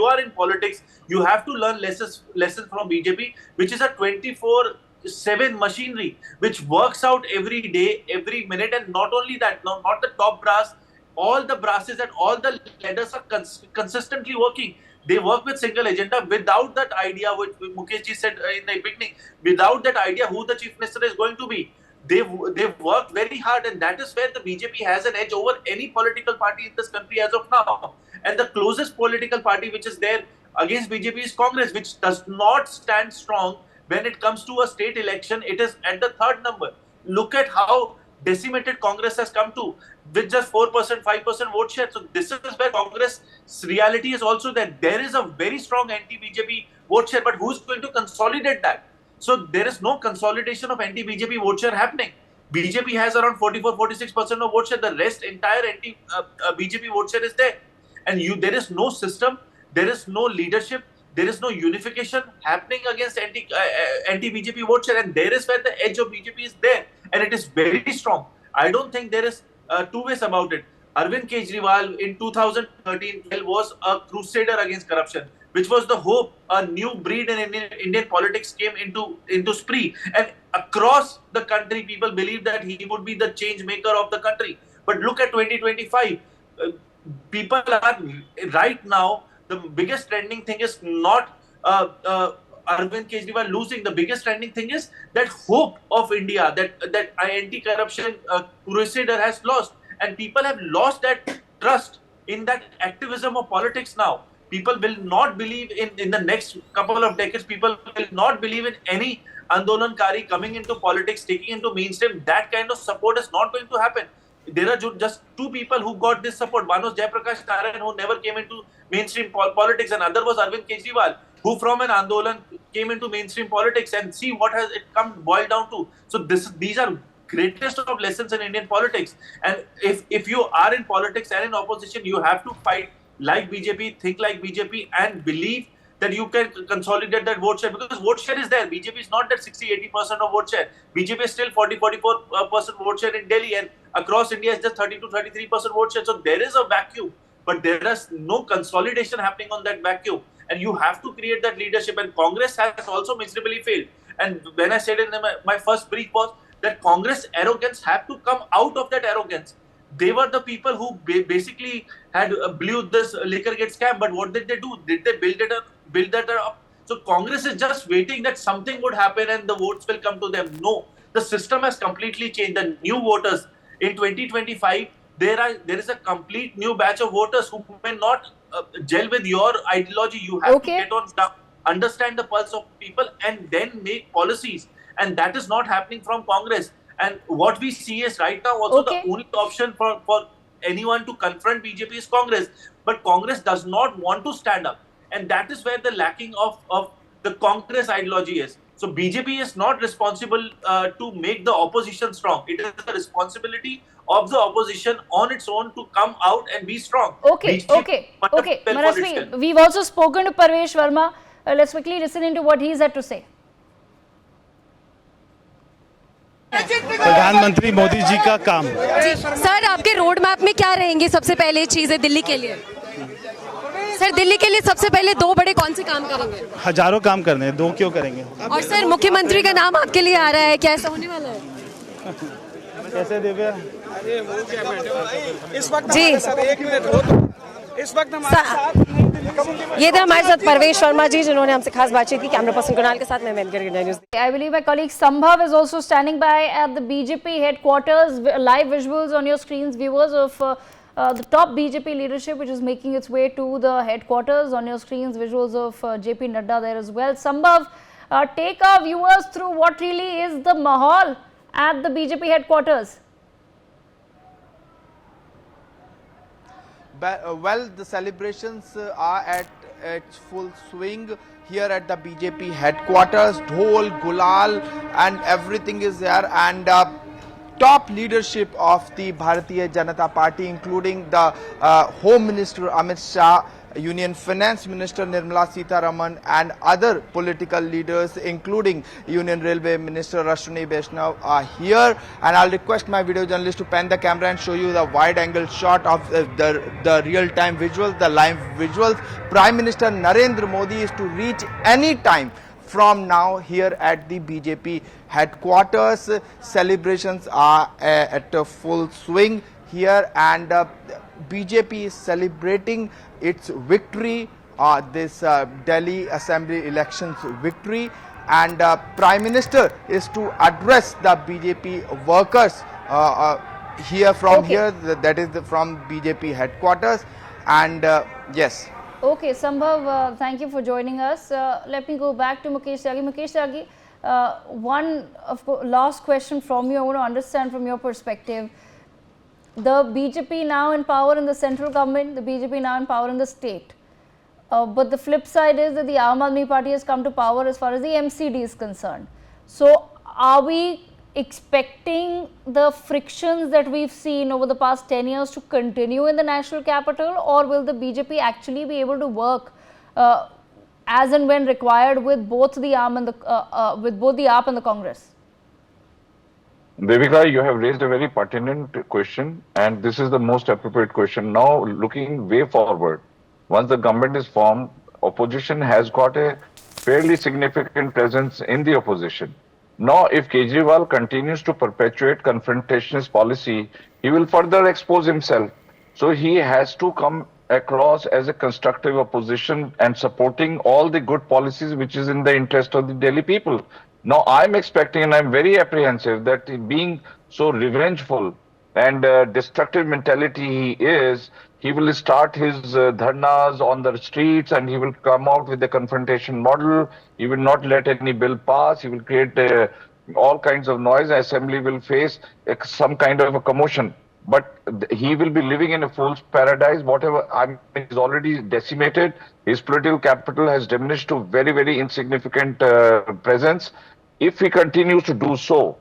are in politics, you have to learn lessons from BJP, which is a 24/7 machinery, which works out every day, every minute. And not only that, not the top brass, all the brasses and all the ladders are consistently working. They work with single agenda, without that idea, which Mukesh ji said in the beginning, without that idea who the chief minister is going to be. They've worked very hard, and that is where the BJP has an edge over any political party in this country as of now. And the closest political party which is there against BJP is Congress, which does not stand strong when it comes to a state election. It is at the third number. Look at how decimated Congress has come to, with just 4%, 5% vote share. So this is where Congress' reality is also that there is a very strong anti-BJP vote share, but who's going to consolidate that? So there is no consolidation of anti-BJP vote share happening. BJP has around 44-46% of vote share. The rest, entire anti-BJP vote share is there. And there is no system, there is no leadership, there is no unification happening against anti-BJP vote share. And there is where the edge of BJP is there. And it is very strong. I don't think there is two ways about it. Arvind Kejriwal in 2013 was a crusader against corruption, which was the hope a new breed in Indian politics came into spree. And across the country, people believed that he would be the change maker of the country. But look at 2025. People are right now, the biggest trending thing is not Arvind Kejriwal losing. The biggest trending thing is that hope of India, that anti-corruption crusader has lost. And people have lost that trust in that activism of politics now. People will not believe in the next couple of decades. People will not believe in any Andolankari coming into politics, taking into mainstream. That kind of support is not going to happen. There are just two people who got this support. One was Jayaprakash Narayan, who never came into mainstream politics, and other was Arvind Kejriwal, who from an Andolan came into mainstream politics. And see what has it come boiled down to. So these are greatest of lessons in Indian politics. And if you are in politics and in opposition, you have to fight like BJP, think like BJP, and believe that you can consolidate that vote share, because vote share is there. BJP is not that 60-80% of vote share. BJP is still 40-44% vote share in Delhi, and across India is just 30-33% vote share. So there is a vacuum, but there is no consolidation happening on that vacuum. And you have to create that leadership. And Congress has also miserably failed. And when I said in my first brief was that Congress arrogance had to come out of that arrogance. They were the people who basically had blew this Liquorgate scam. But what did they do? Did they build that up? So Congress is just waiting that something would happen and the votes will come to them. No, the system has completely changed. The new voters in 2025, there is a complete new batch of voters who may not gel with your ideology. You have to get on down, understand the pulse of people, and then make policies. And that is not happening from Congress. And what we see is right now also the only option for anyone to confront BJP is Congress. But Congress does not want to stand up. And that is where the lacking of the Congress ideology is. So BJP is not responsible to make the opposition strong. It is the responsibility of the opposition on its own to come out and be strong. Okay. Manasvi, we've also spoken to Parvesh Verma. Let's quickly listen into what he's had to say. प्रधानमंत्री मोदी जी का काम। Sir, आपके road map में क्या रहेंगे सबसे पहले चीजें दिल्ली के लिए? सर, दिल्ली के लिए सबसे पहले दो बड़े कौन से काम करेंगे? हजारों काम करने हैं, दो क्यों करेंगे? और सर, मुख्यमंत्री का नाम आपके लिए आ रहा है, क्या ऐसा होने वाला है? कैसे दिव्या? इस वक्त जी सर, एक मिनट हो तो इस वक्त हमारे साथ ये थे हमारे साथ परवेश वर्मा जी, जिन्होंने हमसे खास बातचीत की। कैमरा पर्सन कुणाल के साथ मैं news. I believe my colleague Sambhav is also standing by at the BJP headquarters. Live visuals on your screens, viewers, of the top BJP leadership, which is making its way to the headquarters. On your screens, visuals of JP Nadda there as well. Sambhav, take our viewers through what really is the mahal at the BJP headquarters. Well, the celebrations are at its full swing here at the BJP headquarters. Dhol, Gulal and everything is there, and top leadership of the Bharatiya Janata Party, including the Home Minister Amit Shah, Union Finance Minister Nirmala Sitharaman, and other political leaders, including Union Railway Minister Ashwini Vaishnav, are here. And I'll request my video journalist to pan the camera and show you the wide-angle shot of the real-time visuals, the live visuals. Prime Minister Narendra Modi is to reach any time from now here at the BJP headquarters. Celebrations are at a full swing here, and BJP is celebrating its victory, this Delhi Assembly elections victory, and Prime Minister is to address the BJP workers here from here, that is from BJP headquarters, and yes. Okay, Sambhav, thank you for joining us. Let me go back to Mukesh Tyagi. Mukesh Tyagi, one last question from you. I want to understand from your perspective. The BJP now in power in the central government, the BJP now in power in the state. But the flip side is that the Aam Aadmi Party has come to power as far as the MCD is concerned. So, are we expecting the frictions that we've seen over the past 10 years to continue in the national capital, or will the BJP actually be able to work as and when required with both the AAP and the Congress? Devika, you have raised a very pertinent question, and this is the most appropriate question. Now, looking way forward, once the government is formed, opposition has got a fairly significant presence in the opposition. Now, if Kejriwal continues to perpetuate confrontationist policy, he will further expose himself. So he has to come across as a constructive opposition and supporting all the good policies which is in the interest of the Delhi people. Now, I'm expecting and I'm very apprehensive that being so revengeful and destructive mentality he will start his dharnas on the streets and he will come out with a confrontation model. He will not let any bill pass. He will create all kinds of noise. Assembly will face some kind of a commotion. But he will be living in a fool's paradise. Whatever, is already decimated. His political capital has diminished to very, very insignificant presence. If he continues to do so,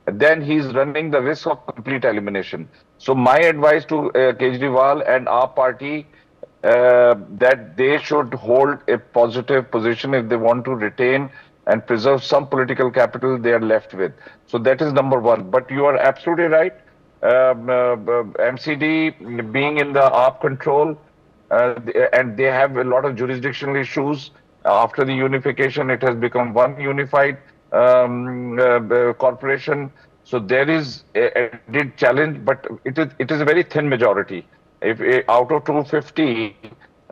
then he is running the risk of complete elimination. So my advice to Kejriwal and our party that they should hold a positive position if they want to retain and preserve some political capital they are left with. So that is number one. But you are absolutely right. MCD being in the AAP control and they have a lot of jurisdictional issues. After the unification, it has become one unified corporation. So there is a challenge, but it is a very thin majority. If out of 250,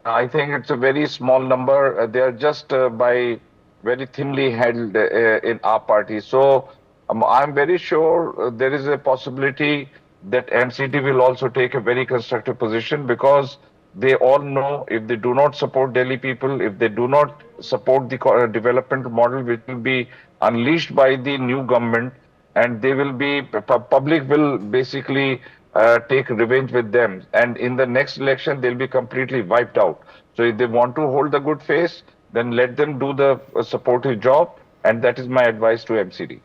I think it's a very small number. They are just by very thinly held in our party. So I'm very sure there is a possibility that MCD will also take a very constructive position, because they all know if they do not support Delhi people, if they do not support the development model which will be unleashed by the new government, and they will be, public will basically take revenge with them. And in the next election, they'll be completely wiped out. So if they want to hold the good face, then let them do the supportive job. And that is my advice to MCD.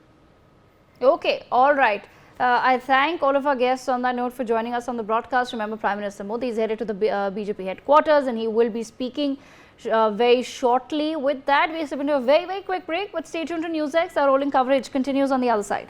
Okay, all right. I thank all of our guests on that note for joining us on the broadcast. Remember, Prime Minister Modi is headed to the BJP headquarters and he will be speaking very shortly. With that, we step into a very, very quick break. But stay tuned to NewsX. Our rolling coverage continues on the other side.